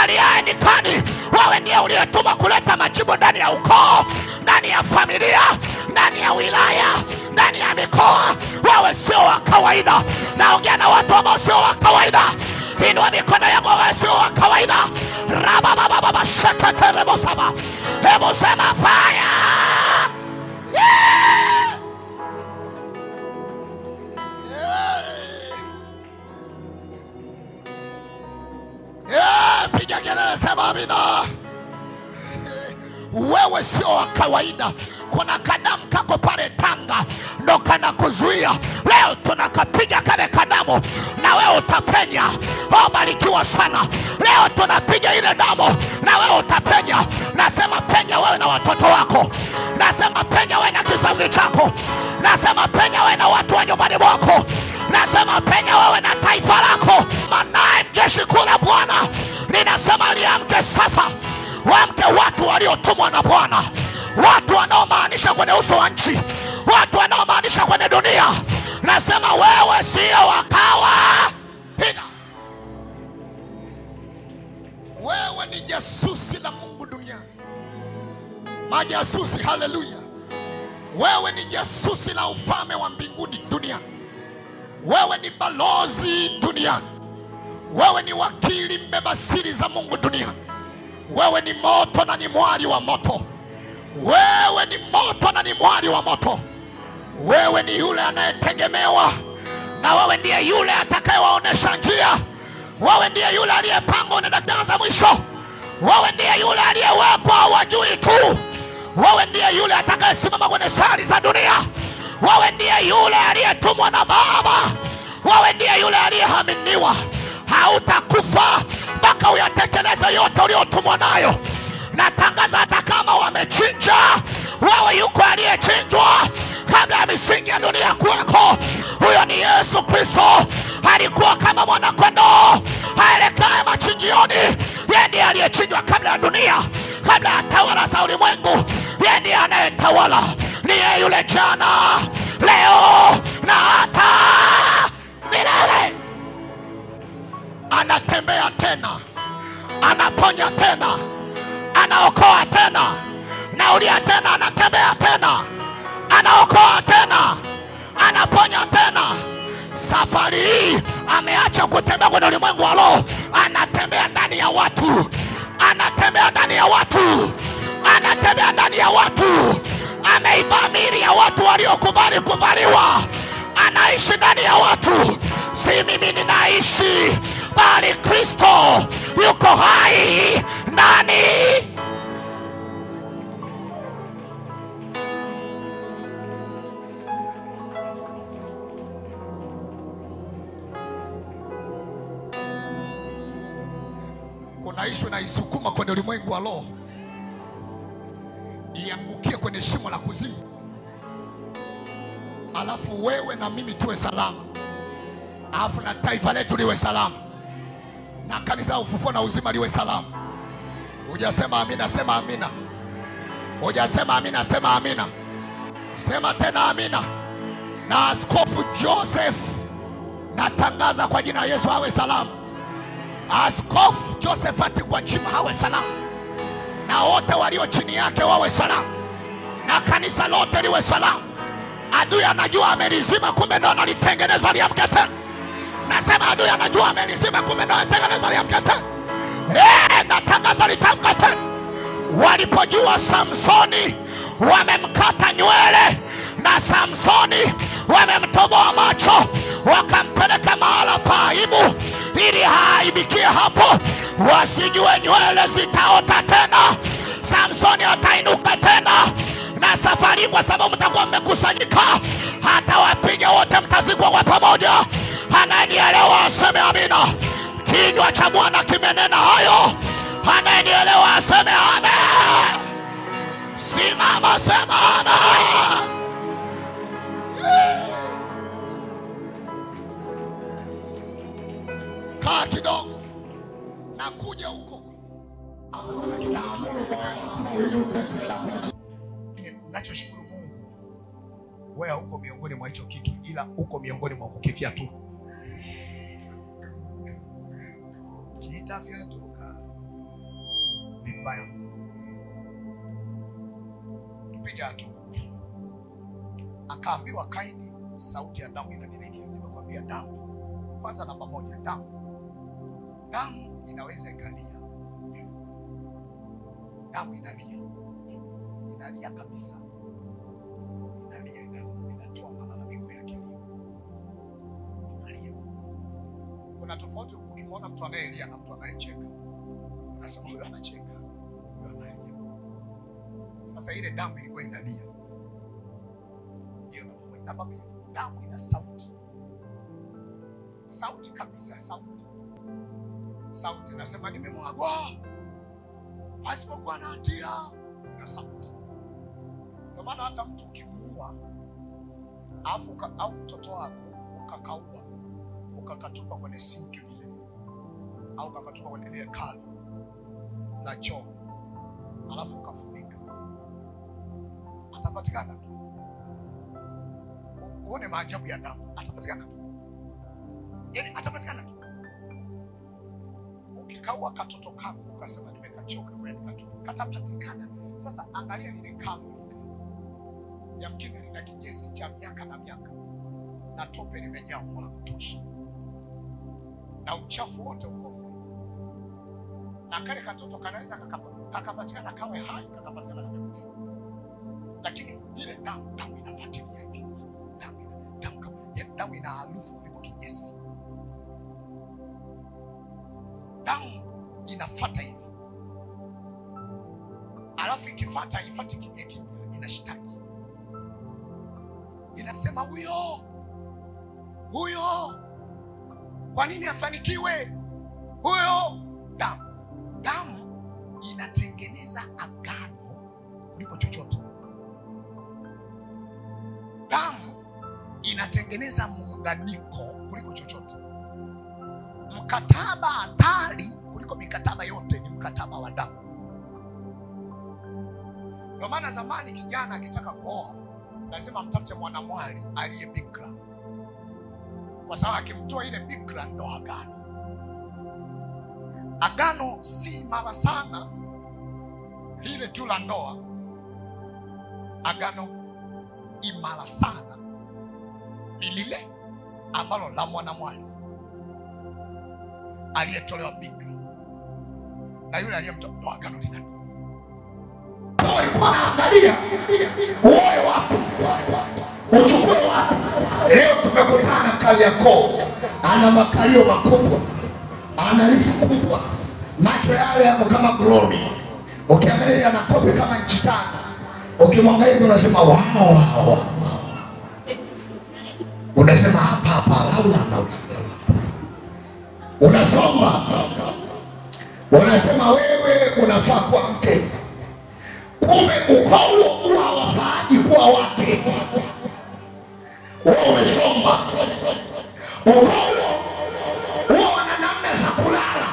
aliye nyikani. Wewe ndiye uliyetumwa kuleta majibu ndani ya ukoo, ndani ya familia, ndani ya wilaya, ndani ya mikoa. Wewe sio wa kawaida. Naongea na watu ambao sio wa kawaida. Inua mikono yako, wewe sio wa kawaida. Raba baba baba shaka terebo saba. Hebu sema fire. Yeah! Yeah! Piga kelele sema amina. Wewe sio wa kawaida. Kuna kadamu kako pale Tanga ndo kana kuzuia. Leo tunakapiga kale kadamu na wewe utapenya. Barikiwa sana. Leo tunapiga ile damu na wewe utapenya. Nasema penya wewe na watoto wako. Nasema penya wewe na kizazi chako. Nasema penya wewe na watu wa nyumbani mwako. Nasema penya wewe na taifa lako. Manaye mjeshi kula Bwana. Ninasema liamke sasa. Waamke watu waliotumwa na Bwana. Watu wanaomaanisha kwenye uso wa nchi. Watu wanaomaanisha kwenye dunia. Nasema wewe sio wakawa. Wewe ni jasusi la Mungu duniani. Majasusi, haleluya. Wewe ni jasusi la ufalme wa mbinguni duniani. Wewe ni balozi duniani. Wewe ni wakili mbeba siri za Mungu duniani. Wewe ni moto na ni mwali wa moto. Wewe ni moto na ni mwali wa moto. Wewe ni yule anayetegemewa, na wewe ndiye yule atakayewaonesha njia. Wewe ndiye yule aliyepangwa na dakika za mwisho. Wewe ndiye yule aliyewekwa wajui tu. Wewe ndiye yule atakayesimama kwenye sari za dunia. Wewe ndiye yule aliyetumwa na Baba. Wewe ndiye yule aliyehaminiwa. Hautakufa mpaka uyatekeleze yote uliotumwa nayo. Natangaza hata kama wamechinja, wewe yuko aliyechinjwa kabla ya misingi ya dunia kuweko. Huyo ni Yesu Kristo. Alikuwa kama mwana kondoo aelekaye machinjioni. Yeye ndiye aliyechinjwa kabla ya dunia, kabla ya tawala za ulimwengu. Yeye ndiye anayetawala. Ni yeye yule jana, leo na hata milele. Anatembea tena, anaponya tena, anaokoa tena, naulia tena, anatembea tena, anaokoa tena, anaponya tena. Safari hii ameacha kutembea kwenye ulimwengu wa roho, anatembea ndani ya watu, anatembea ndani ya watu, anatembea ndani ya watu. Ameivaa miili ya watu waliokubali kuvaliwa, anaishi ndani ya watu. Si mimi ninaishi, bali Kristo yuko hai ndani. Kuna ishu na isukuma kwenye ulimwengu wa roho iangukie kwenye shimo la kuzimu, alafu wewe na mimi tuwe salama, alafu na taifa letu liwe salama, na kanisa la ufufuo na uzima liwe salama. Hujasema amina? Sema amina. Hujasema amina? Sema amina. Sema tena amina. Na Askofu Joseph natangaza kwa jina la Yesu awe salama. Askofu Josephat Gwajima awe salama, na wote walio chini yake wawe salama, na kanisa lote liwe salama. Adui anajua amelizima, kumbe ndo analitengeneza liamke tena. Nasema adui anajua amelizima, kumbe ndo analitengeneza liamke tena. Natangaza litamka tena. Walipojua Samsoni wamemkata nywele, na Samsoni wamemtoboa macho, wakampeleka mahala pa aibu ili haibikie hapo, wasijue nywele zitaota tena. Samsoni atainuka tena, na safari kwa sababu mtakuwa mmekusanyika, hata wapiga wote mtazikwa kwa pamoja. Anayenielewa aseme amina. Kinywa cha Bwana kimenena hayo. Anayenielewa aseme amen. Simama, sema amen. Kaa kidogo, nakuja huko. Nachoshukuru Mungu, wewe huko miongoni mwa hicho kitu, ila huko miongoni mwa kukifia tu. Kitafia tuka vibaya, tupiga tu. Akaambiwa Kaini, sauti ya damu inanirejea. Nimekwambia damu kwanza, namba moja, damu inaweza ikalia. Damu inalia kabisa, inatoa malalamiko ya kilio, inalia. Kuna tofauti ukimwona mtu anayelia na mtu anayecheka. Unasema huyo anacheka, huyo analia. Sasa ile damu ilikuwa inalia. Hiyo namba mbili, damu ina sauti. Sauti kabisa, sauti inasema nimemwagwa asipokuwa na hatia. Ina sauti. Kwa maana hata mtu ukimuua au mtoto wako ukakaua, ukakatupa kwenye sinki lile, au ukakatupa kwenye ile kali la choo, alafu ukafunika, atapatikana tu. Uone maajabu ya damu, atapatikana tu. Yaani atapatikana tu. Ukikaua katoto kako ukasema nimekachoka, wewe nikatoka, katapatikana. Sasa angalia lile kalo lile, yamkini lina kinyesi cha miaka na miaka, na tope limejaa mla kutosha, na uchafu wote uko mle. Na kale katoto kanaweza kakapatikana kawe hai, kakapatikana kame kufa. Lakini ile damu inafuatilia hivi. damu ina harufu kuliko kinyesi. Damu inafuata hivi, alafu ikifuata haifuati kimya kimya, inashtaki, inasema huyo kwa nini afanikiwe huyo. Damu inatengeneza agano kuliko chochote. Damu inatengeneza muunganiko kuliko chochote. Mkataba hatari kuliko mikataba yote ni mkataba wa damu. Ndio maana zamani kijana akitaka kuoa lazima mtafute mwanamwali aliye bikra, kwa sababu akimtoa ile bikra ndo agano. Agano si mara sana lile tu la ndoa. Agano imara sana ni lile ambalo la mwanamwali aliyetolewa bikra na yule aliyemtoa agano lina. Walikuwa wanaangalia uoe wapi, uchukue wapi. Leo tumekutana Kariakoo, ana makalio makubwa, ana lips kubwa, macho yale yako kama glory. Ukiangalia ana kope kama nchi tano. Ukimwangalia unasema wow. Unasema hapa laula. Unasoma. Unasema wewe unafaa kuwa mke. Kumbe ukao huwa hawafai kuwa wake. Wewe umesoma. Ukao huwa wana namna za kulala.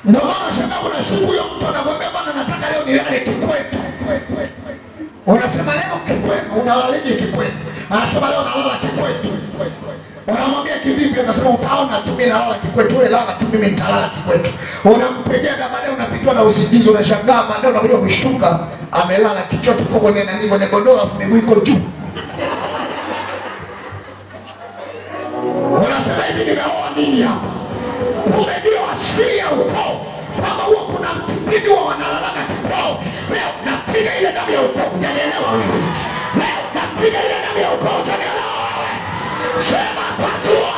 Ndio maana sababu na siku hiyo mtu anakuambia bwana nataka leo nilale kikwetu. Unasema leo kikwetu, unalalaje kikwetu? Anasema leo nalala kikwetu. Unamwambia kivipi? Anasema utaona tu mimi nalala kikwetu, wewe lala tu mimi nitalala kikwetu. Unampigia na baadaye unapitwa na usingizi, unashangaa baadaye unakuja kushtuka amelala kichwa kiko kwenye nani, kwenye godoro afu miguu iko juu. Unasema hivi nimeoa nini hapa? Kumbe ndio asili ya ukoo. Kama huwa kuna kipindi wa wanalalaga kikoo, leo napiga ile damu ya ukoo, unanielewa wewe? Leo napiga ile damu ya ukoo, unanielewa wewe? Sema patua.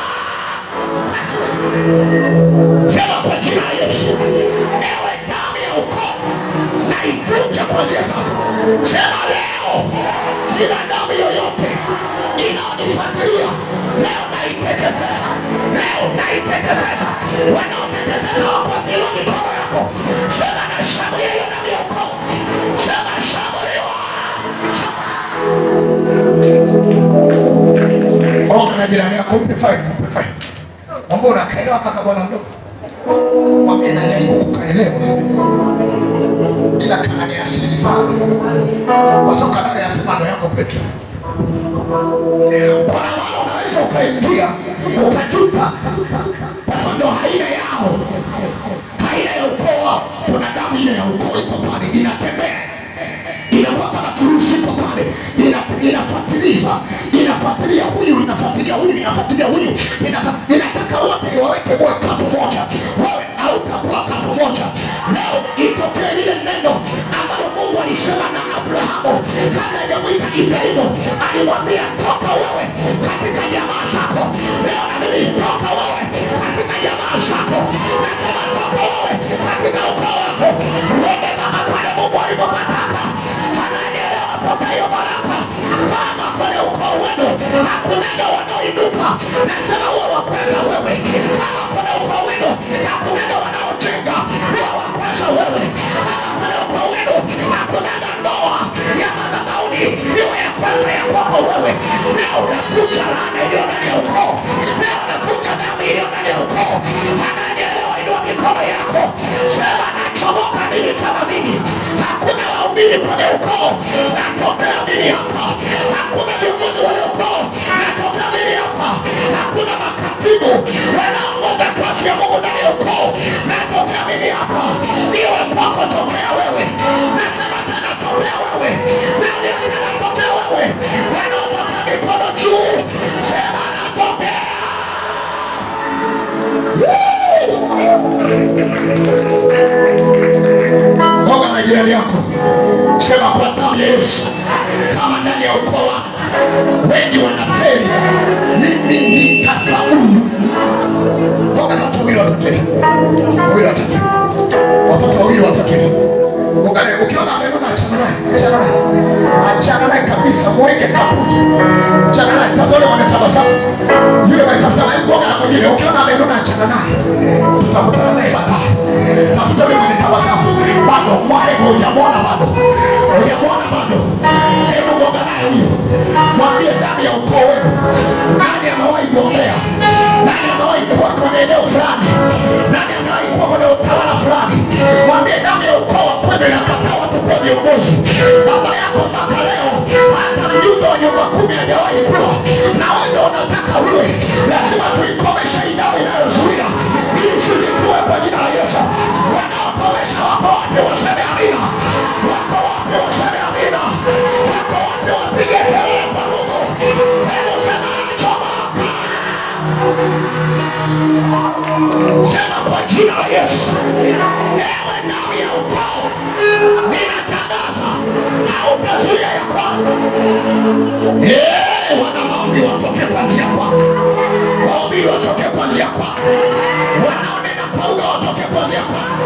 Sema kwa jina la Yesu. Ewe damu ya ukoo, naivunja kuanzia sasa. Sema leo, kila damu yoyote inaonifuatilia leo naiteketeza. Leo naiteketeza. Wanaoteketeza wako bila mikono yako. Sema na shambulia hiyo damu ya ukoo. Sema shambuliwa. Onga na jirani yako, mpe fine. Mambo unakaelewa kaka bwana mdogo. Mwambie najaribu kukaelewa. Ila kana ni asili sana. Kwa sababu kana ni asili yako kwetu. Kwa maana unaweza ukaingia ukajuta. Kwa sababu ndo haina yao. Haina ya ukoo. Kuna damu ile ya ukoo iko pale inatembea. Inakuwa kama kirusi iko pale. Inafuatilia huyu, inafuatilia huyu. Inataka wote waweke kwa kapu moja. Wewe hautakuwa kapu moja. Leo itokee lile neno ambalo Mungu alisema na Abrahamu kabla hajamuita Ibrahimu. Alimwambia toka wewe katika jamaa zako. Leo na mimi toka wewe katika jamaa zako. Nasema toka wewe katika ukoo wako. Uende kama pale Mungu alipopataka. Anaendelea toka hiyo baraka. Kama kwenye ukoo wenu hakunaga wanaoinuka, nasema wewe wa kwanza wewe. Kama kwenye ukoo wenu hakunaga wanaojenga, wewe wa kwanza wewe. Kama kwenye ukoo wenu hakunaga ndoa ya madhabahuni, wewe ya kwanza ya kwako wewe. Leo unafuta laana iliyo ndani ya ukoo. Leo unafuta damu iliyo ndani ya ukoo. Anaendelea inua mikono yako. Sema nachomoka mimi kama mimi. Hakuna waumini kwenye ukoo. Natokea mimi hapa. Hakuna viongozi wale ukoo. Natokea mimi hapa. Hakuna makatibu wanaongoza kazi ya Mungu ndani ya ukoo. Natokea mimi hapa. Niwe kwako tokea wewe. Nasema tena tokea wewe. Nani anatokea wewe? Wanaotokea mikono juu. Sema natokea. Ngoga na jirani yako. Sema kwa damu ya Yesu. Kama ndani ya ukoo wengi wanafeli. wawili watatu. Watoto wawili watatu. Ukiona amenuna achana naye kabisa, mweke kaburi. Achana naye, tazama wanatabasamu. Yule wanatabasamu, ngoja na mwingine. Ukiona amenuna achana naye. Tutakutana naye baadaye. Tafuta yule wanatabasamu. Bado mwale hujamwona bado. Hebu ngoja naye huyo. Mwambie damu ya ukoo wenu. Nani amewahi kuombea? Nani amewahi kuwa kwenye eneo fulani? Nani amewahi kuwa kwenye utawala fulani? Mwambie damu ya ukoo wa kwenu inakataa watu kwa viongozi. Baba yako mpaka leo hata mjumbe wa nyumba 10 hajawahi kuwa. Na wewe ndio unataka uwe. Lazima tuikomeshe hii damu inayozuia. Ili sisi tuwe kwa jina la Yesu. Wanaokomesha wako wapi waseme amina. Wako wapi waseme amina. Wako wapi wapige kelele kwa Mungu. Hebu sema choma. Sema kwa jina la Yesu. Ewe damu ya ukoo, ninatangaza hautazuia ya kwangu. Wana maombi watoke kuanzia kwako. Maombi watoke kuanzia kwako. Wanaonena kwa lugha watoke kuanzia kwako.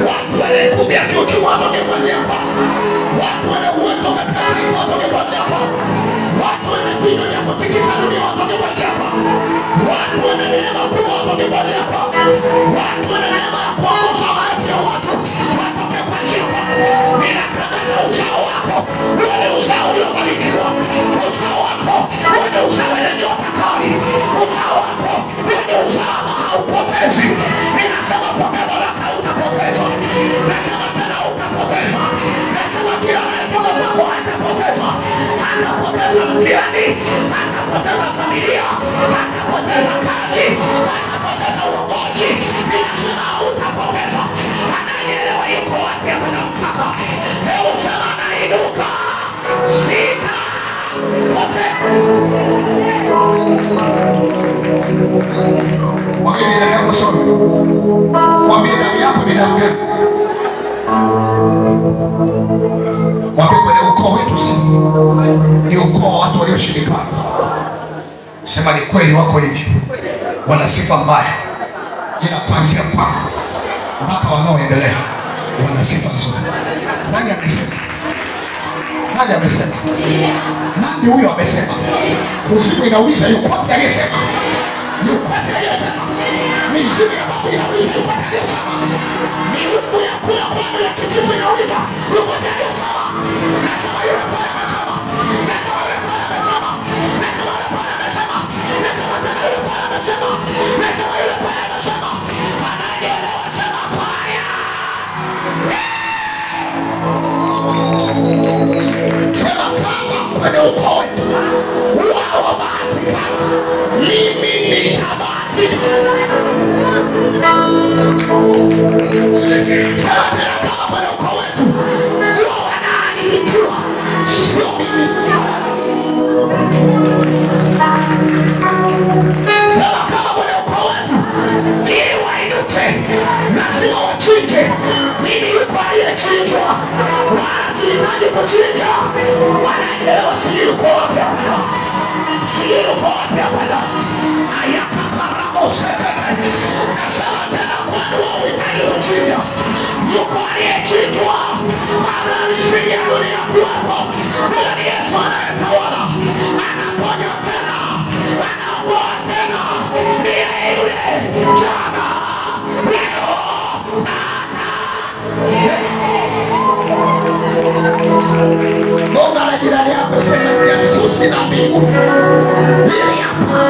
Watu wanayekumbia kiuchumi watoke kuanzia kwako. Watu wana uwezo katika taifa watoke kuanzia kwako. Watu wana vinywa vya kutikisa dunia watoke kuanzia kwako. Watu wana neema kubwa watoke kuanzia kwako. Watu wana neema ya kuongoza maelfu ya watu watoke kuanzia kwako. Ninatangaza uzao wako uwe uzao uliobarikiwa. Uzao wako uwe uzao wenye nyota kali. Uzao wako uwe uzao ambao haupotezi. Ninasema pokea baraka utapoteza. Nasema tena utapoteza. Nasema kila anayetoka kwako hatapoteza. Hatapoteza mtihani, hatapoteza familia, hatapoteza kazi, hatapoteza uongozi. Ninasema utapoteza. Ananielewa yuko wapi hapa namtaka. Hebu sema anainuka. Sita. Potea. Mwambie damu yako sote. Mwambie damu yako ni damu gani? Mwambie kwenye ukoo wetu sisi ni ukoo watu walioshirikana. Sema ni kweli wako hivi. Wana sifa mbaya. Ila kuanzia kwako mpaka wanaoendelea wana sifa nzuri. Nani amesema? Nani amesema? Nani huyo amesema? Usiku inauliza yuko wapi aliyesema? Yuko wapi aliyesema? Mizimu ya babu inauliza yuko wapi aliyesema? Miungu ya kula kwenu ya kijivu inauliza yuko wapi aliyesema? Nasema yule pale amesema. Nasema yule pale amesema. Nasema yule pale amesema. Nasema tena yule pale amesema. Nasema yule pale amesema. Ananielewa sema fire. Sema kama kwenye ukoo wetu wao wabahatika, mimi nitabahatika. Sema tena kama kwenye ukoo wetu wao wanaharibikiwa, sio mimi. Sema kama kwenye ukoo wetu ili wainuke lazima wachinje. Mimi yuko aliyechinjwa, wala sihitaji kuchinja. Wanaendelea sijui yuko wapi hapa. Sijui yuko wapi hapa. Ayakaparamoseke. Nasema tena kwani wao hitaji kuchinja. Yuko aliyechinjwa, wala nisijia dunia kuwapo. Bila ni Yesu anayetawala. Anaponya tena, anaokoa tena. Ndiye yule jana, leo, Mungu na jirani yako sema Yesu na mbingu. Hili hapa.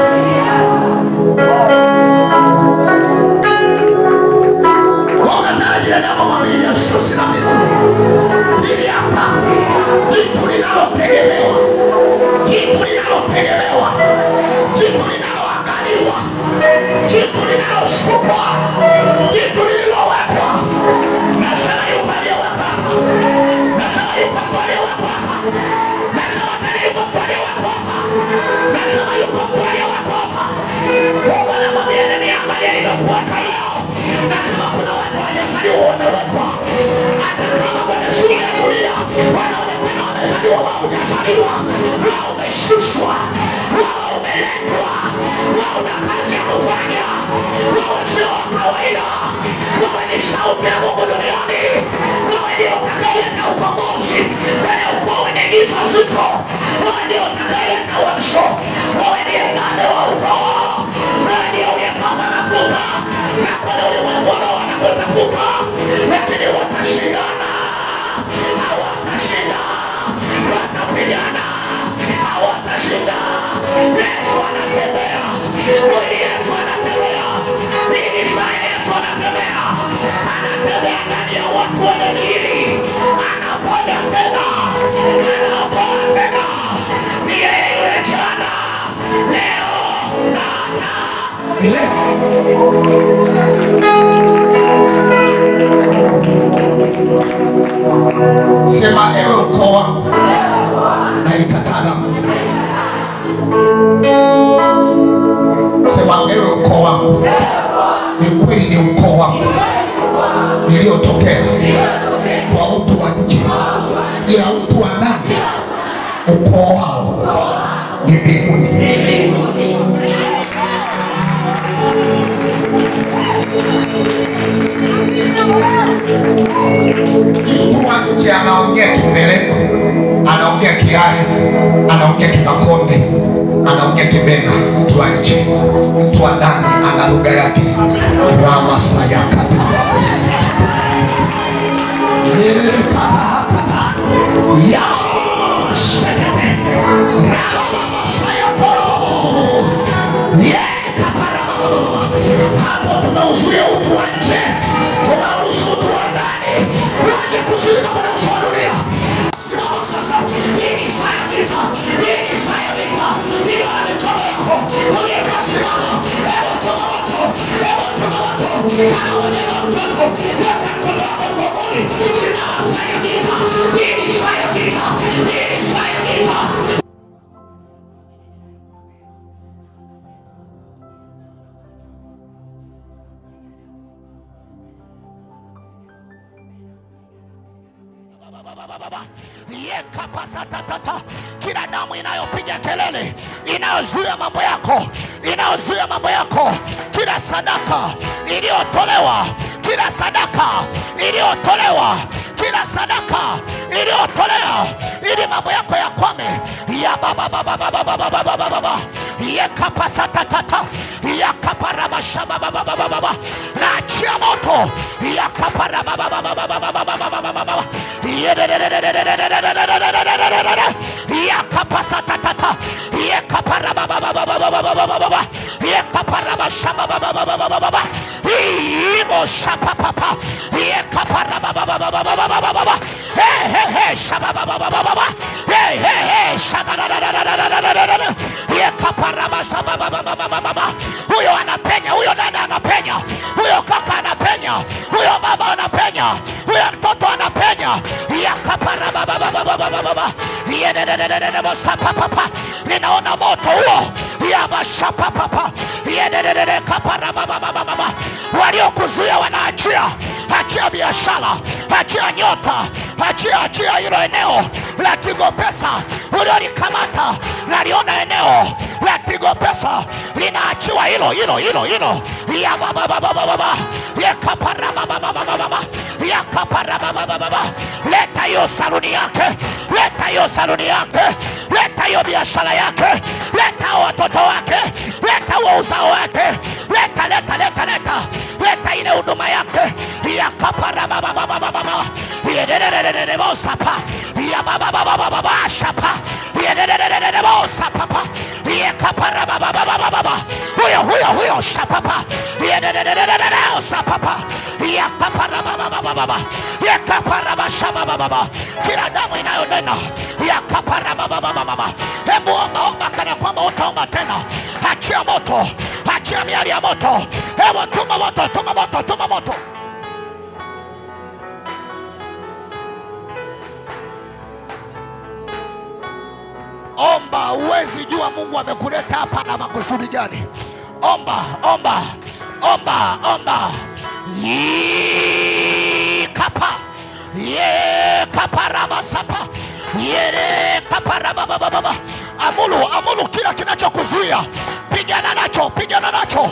Mungu na jirani yako mwambie Yesu na mbingu. Hili hapa. Jitu linalotegemewa. Jitu linalotegemewa. Jitu linaloangaliwa. Jitu linalosukwa. Jitu lililowekwa. Nasema yuko aliyewekwa. Nasema yuko aliyewekwa. Nasema tena yuko aliyewekwa. Nasema yuko aliyewekwa. Mungu anamwambia niangalie nimekuweka leo. Nasema kuna watu waliozaliwa wamewekwa. Hata kama kwenye shule ya dunia wanaonekana wamezaliwa wao hujazaliwa. Wao umeshushwa. Wao umeletwa. wewe una kazi ya kufanya. Wewe sio wa kawaida. Wewe ni sauti ya Mungu duniani. Wewe ndio utakayeleta ukombozi kwenye ukoo wenye giza zito. Wewe ndio utakayeleta uamsho. Wewe ndiye mnada wa ukoo. Wewe ndio uliyepaka mafuta na pale ulimwengu wanakutafuta, lakini watashindana. Hawatashinda, watapigana, hawatashinda. Yesu anatembea, mwili Yesu anatembea, nini saa Yesu anatembea, anatembea ndani ya watu wenye dini, anaponya tena, anaokoa tena. Ni yeye yule jana, leo na hata milele. Sema ewe ukoo wangu naikataa damu. Sema ewe ukoo wangu, ni kweli ni ukoo wangu niliotokea kwa mtu wa nje, ila mtu wa ndani ukoo wao ni mbinguni. Mtu wa nje anaongea kimbeleko, anaongea kiari, anaongea kimakonde, anaongea kibena. Mtu wa nje, mtu wa ndani ana lugha yake. Rama sayakata babusi yele karakata ya shekete rama sayakoro ye kapara. Hapo tunauzuia utu wa nje, tunauzuia utu wa ndani. Waje kuzidi kama na usadunia. Sasa hii saa vita, hii saa vita, ndio anatoka yako. Wewe kasimama, hebu toka watu, hebu toka watu. Kana wanyama mtoto, wote kutoka kwa Mungu. Simama saa vita, hii saa vita, hii saa vita. Kila damu inayopiga kelele, inayozuia mambo yako, inayozuia mambo yako, kila sadaka iliyotolewa, kila sadaka iliyotolewa, kila sadaka iliyotolewa ili mambo yako yakwame, ya baba baba baba baba baba baba ya kapasatata ya kaparama shaba baba baba baba na chia moto ya kaparama baba baba baba baba baba ya kapasatata ya kaparama baba baba baba baba ya kaparama shaba baba baba baba imo shapa papa ya kaparama baba baba baba baba he shaba baba baba he shaba ya kaparama shaba baba. Huyo anapenya, huyo dada anapenya, huyo kaka anapenya, huyo baba anapenya, huyo mtoto anapenya. Ya kaparama baba ya sapa papa. Ninaona moto huo ya mashapa papa ya kaparama baba. Waliokuzuia wanaachia, achia biashara, achia nyota, achia hilo eneo la Tigo Pesa uliolikamata. Naliona eneo la Tigo Pesa linaachiwa hilo ya baba ya kaparama baba ya kaparama baba. Leta hiyo saluni yake, leta hiyo saluni yake, leta hiyo biashara yake, leta watoto wake, leta huo uzao wake, leta ile huduma yake ya kaparama baba ya mosapa ya baba shapa ya mosapa ya kaparama baba huyo shapapa ya sapapa ya kaparama baba ya kaparama shaba baba. Kila damu inayonena ya kaparama baba, hebu omba kana kwamba utaomba tena. Achia moto, achia miali ya moto, hebu tuma moto. Omba, uwezi jua Mungu amekuleta hapa na makusudi gani. Omba. Kapa ye kaparama sapa ye kaparama baba. Amulu kila kinachokuzuia. Pigana nacho, pigana nacho.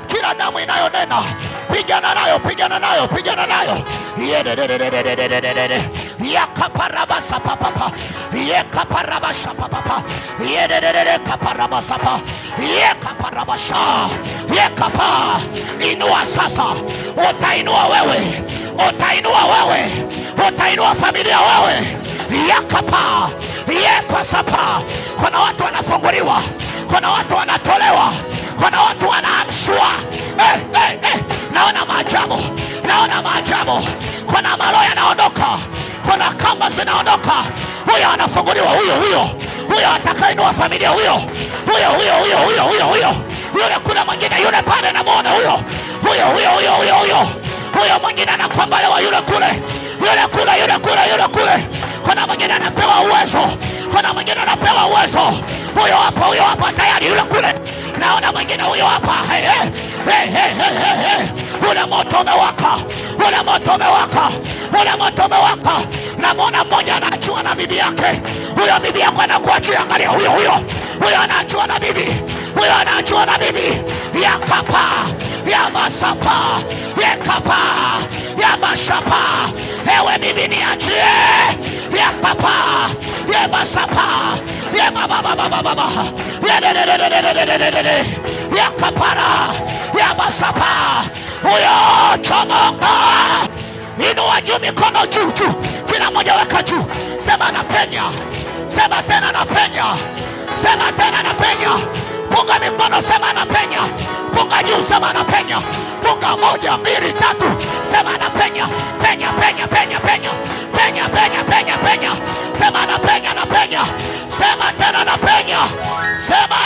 Kila damu inayonena, pigana nayo, pigana nayo, pigana nayo. Yakaparabasa papa, yekaparabasha papa, yekaparabasapa, yekaparabasha, yekapa. Inua sasa, utainua wewe, utainua wewe, utainua familia wewe. Yakapa, yepasapa. Kuna watu wanafunguliwa, kuna watu wanatolewa, kuna watu wanaamshwa. Naona maajabu, naona maajabu. Kuna maroho yanaondoka, kuna kamba zinaondoka. Huyo anafunguliwa, huyo atakainua familia, huyo. Yule kule mwingine, yule pale namuona, huyo mwingine anakombolewa, yule kule. Kuna mwingine anapewa uwezo, kuna mwingine anapewa uwezo. Huyo hapa tayari, yule kule. Naona mwingine, huyo hapa. Ule moto umewaka, ule moto umewaka, ule moto umewaka. Namuona mmoja anaachua na bibi yake. Huyo bibi yako anakuachia, angalia, huyo anaachua na bibi, huyo anaachua na bibi. Yakapa, yamasapa, yakapa, yamashapa. Ewe bibi niachie. Yakapa, yamasapa, yamababa, yakapara, yamasapa. Huyo chomoka. Inua juu, mikono juu. Kila mmoja weka juu. Sema napenya. Sema tena napenya. Sema tena napenya. Punga mikono, sema napenya. Punga juu, sema napenya. Punga 1, 2, 3. Sema napenya. Penya. Sema napenya. Sema tena napenya. Sema